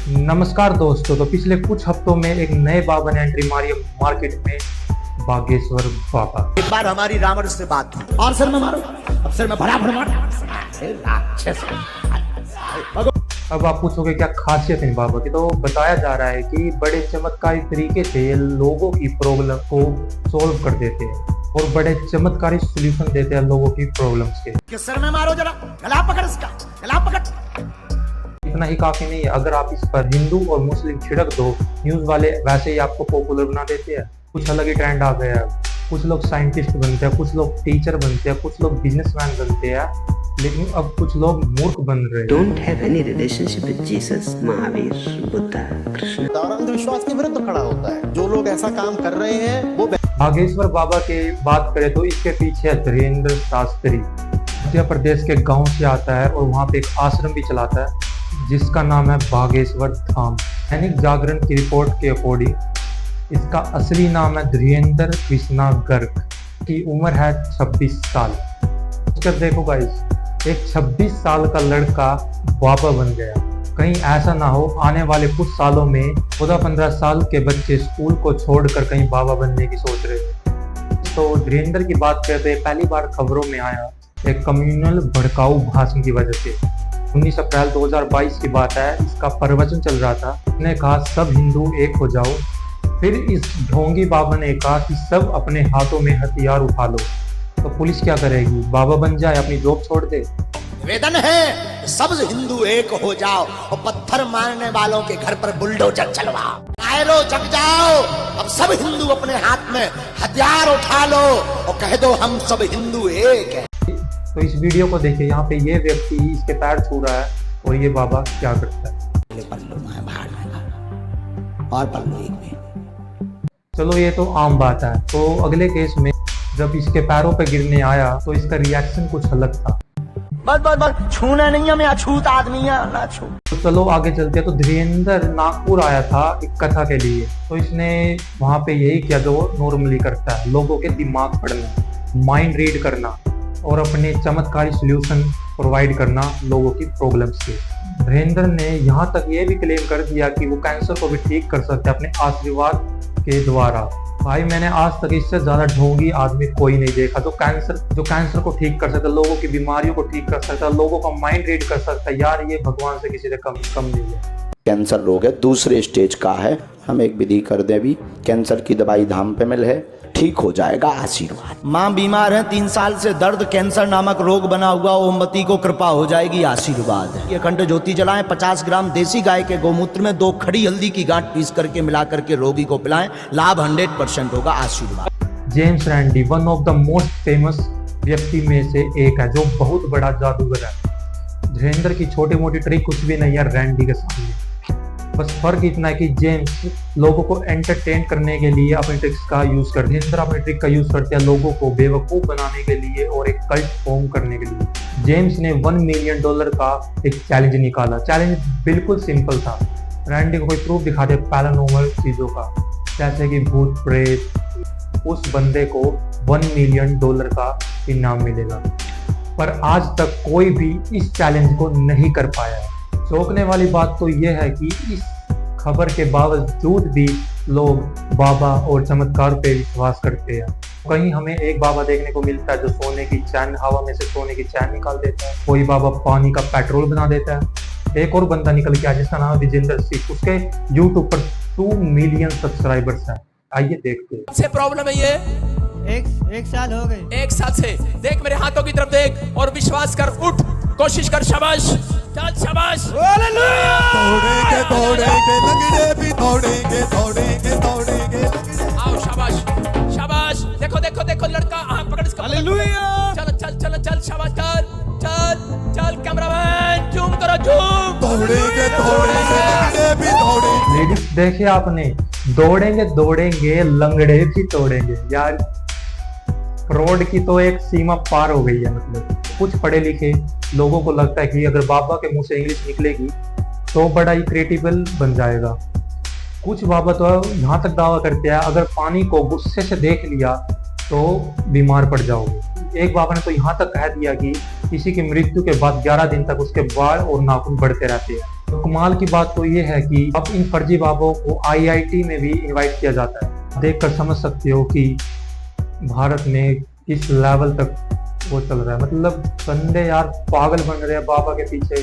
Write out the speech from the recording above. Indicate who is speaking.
Speaker 1: नमस्कार दोस्तों। तो पिछले कुछ हफ्तों में एक नए बाबा ने एंट्री मारी है मार्केट में, बागेश्वर बाबा।
Speaker 2: एक बार हमारी रावण से बात हुई और सर में मारो, अब सर में बराबर मारो।
Speaker 1: अब आप पूछोगे क्या खासियत है बाबा की, तो बताया जा रहा है कि बड़े चमत्कारी तरीके से ये लोगों की प्रॉब्लम को सोल्व कर देते हैं और बड़े चमत्कारी सॉल्यूशन देते हैं लोगों की प्रॉब्लम्स के।
Speaker 2: सर में मारो जरा, गला पकड़ इसका, गला पकड़।
Speaker 1: इतना ही काफी नहीं है, अगर आप इस पर हिंदू और मुस्लिम छिड़क दो, न्यूज वाले वैसे ही आपको पॉपुलर बना देते हैं। कुछ अलग ही ट्रेंड आ गया है। कुछ लोग साइंटिस्ट बनते हैं, कुछ लोग टीचर बनते हैं, कुछ लोग बिजनेसमैन बनते हैं, लेकिन अब कुछ लोग मूर्ख बन रहे हैं।
Speaker 3: Don't have any relationship with Jesus, Mahavir, Buddha, Krishna.
Speaker 2: अंधविश्वास के विरुद्ध खड़ा होता है। जो लोग ऐसा काम कर रहे हैं वो
Speaker 1: बागेश्वर बाबा की बात करें तो इसके पीछे है धीरेन्द्र शास्त्री। मध्य प्रदेश के गांव से आता है और वहाँ पे एक आश्रम भी चलाता है जिसका नाम है बागेश्वर धाम। दैनिक जागरण की रिपोर्ट के अकॉर्डिंग इसका असली नाम है धीरेन्द्र कृष्णा गर्ग की उम्र है 26 साल। उसकर देखो गाइस, एक 26 साल का लड़का बाबा बन गया। कहीं ऐसा ना हो आने वाले कुछ सालों में 14-15 साल के बच्चे स्कूल को छोड़कर कहीं बाबा बनने की सोच रहे हैं। तो धीरेन्द्र की बात करते हैं, पहली बार खबरों में आया एक कम्युनल भड़काऊ भाषण की वजह से। 19 अप्रैल 2022 की बात है, इसका प्रवचन चल रहा था। उसने कहा सब हिंदू एक हो जाओ। फिर इस ढोंगी बाबा ने कहा कि सब अपने हाथों में हथियार उठा लो। तो पुलिस क्या करेगी? बाबा बन जाए, अपनी जॉब छोड़ दे।
Speaker 2: निवेदन है सब हिंदू एक हो जाओ और पत्थर मारने वालों के घर पर बुलडोजर चलवाओ। आए जग जाओ, अब सब हिंदू अपने हाथ में हथियार उठा लो और कह दो हम सब हिंदू एक है।
Speaker 1: तो इस वीडियो को देखिए, यहाँ पे ये व्यक्ति इसके पैर छू रहा है और ये बाबा क्या करता है।
Speaker 2: और पल्लू एक में।
Speaker 1: चलो ये तो आम बात है। तो अगले केस में जब इसके पैरों पे गिरने आया तो इसका रिएक्शन कुछ अलग था।
Speaker 2: बस छूना नहीं है, मैं अछूत आदमी है ना छू।
Speaker 1: तो चलो आगे चलते हैं। तो धीरेन्द्र नागपुर आया था एक कथा के लिए। तो इसने वहां पे यही किया जो नॉर्मली करता है, लोगों के दिमाग पढ़ना, माइंड रीड करना और अपने चमत्कारी सॉल्यूशन प्रोवाइड करना लोगों की प्रॉब्लम्स के। धीरेन्द्र ने यहाँ तक ये भी क्लेम कर दिया कि वो कैंसर को भी ठीक कर सकते हैं अपने आशीर्वाद के द्वारा। भाई मैंने आज तक इससे ज्यादा ढोंगी आदमी कोई नहीं देखा जो कैंसर को ठीक कर सकता है, लोगों की बीमारियों को ठीक कर सकता है, लोगों का माइंड रीड कर सकता है। यार ये भगवान से किसी से कम नहीं है।
Speaker 4: कैंसर रोग है, दूसरे स्टेज का है। हम एक विधि कर दे भी, कैंसर की दवाई धाम पे मिल है, ठीक हो जाएगा, आशीर्वाद।
Speaker 2: माँ बीमार है 3 साल से, दर्द कैंसर नामक रोग बना हुआ, ओमवती को कृपा हो जाएगी, आशीर्वाद। ये अखंड ज्योति जलाएं, 50 ग्राम देसी गाय के गोमूत्र में 2 खड़ी हल्दी की गांठ पीस करके मिला करके रोगी को पिलाएं, लाभ 100% होगा, आशीर्वाद।
Speaker 1: James Randy one of the most famous व्यक्ति में से एक है जो बहुत बड़ा जादूगर है। धीरेन्द्र की छोटी मोटी ट्रिक कुछ भी नहीं है रैंडी के सामने। बस फर्क इतना है कि जेम्स लोगों को एंटरटेन करने के लिए अपनी ट्रिक्स का यूज करते हैं, धीरेन्द्र अपनी ट्रिक का यूज करते हैं लोगों को बेवकूफ बनाने के लिए और एक कल्ट फॉर्म करने के लिए। जेम्स ने $1 मिलियन का एक चैलेंज निकाला। चैलेंज बिल्कुल सिंपल था, रैंडी को कोई प्रूफ दिखा दे पैरानॉर्मल चीजों का, जैसे कि भूत प्रेत, उस बंदे को $1 मिलियन का इनाम मिलेगा। पर आज तक कोई भी इस चैलेंज को नहीं कर पाया है। चौंकने वाली बात तो यह है कि इस खबर के बावजूद भी लोग बाबा और चमत्कार पे विश्वास करते हैं। कहीं हमें एक बाबा देखने को मिलता है जो सोने की चैन, हवा में से सोने की चैन निकाल देता है। कोई बाबा पानी का पेट्रोल बना देता है। एक और बंदा निकल के आया जिसका नाम है विजेंद्र सिंह, उसके यूट्यूब पर 2 मिलियन सब्सक्राइबर्स हैं। आइए देखते हैं।
Speaker 5: से प्रॉब्लम है ये
Speaker 6: एक साल हो गए।
Speaker 5: 1 साल से देख, मेरे हाथों की तरफ देख और विश्वास कर, उठ, कोशिश कर, शाबाश, चल शाबाश।
Speaker 6: दौड़ेंगे लंगड़े भी दौड़ेंगे।
Speaker 5: आओ शाबाश शाबाश। देखो लड़का, हाथ पकड़ इसका। हालेलुया। चल शाबाश, चल कैमरामैन जूम करो, जूम।
Speaker 6: दौड़ेंगे लंगड़े भी दौड़ेंगे।
Speaker 1: लेडीज देखे आपने, दौड़ेंगे लंगड़े भी तोड़ेंगे। यार फ्रॉड की तो एक सीमा पार हो गई है। मतलब कुछ पढ़े लिखे लोगों को लगता है कि अगर बाबा के मुंह से इंग्लिश निकलेगी तो बड़ा ही क्रिएटिबल बन जाएगा। कुछ बाबा तो यहाँ तक दावा करते हैं अगर पानी को गुस्से से देख लिया तो बीमार पड़ जाओगे। एक बाबा ने तो यहाँ तक कह दिया कि किसी की मृत्यु के बाद 11 दिन तक उसके बाल और नाखून बढ़ते रहते हैं। कमाल की बात तो ये है कि अब इन फर्जी बाबों को आईआईटी में भी इनवाइट किया जाता है। देखकर समझ सकते हो कि भारत में किस लेवल तक वो चल रहा है। मतलब बंदे यार पागल बन रहे हैं बाबा के पीछे।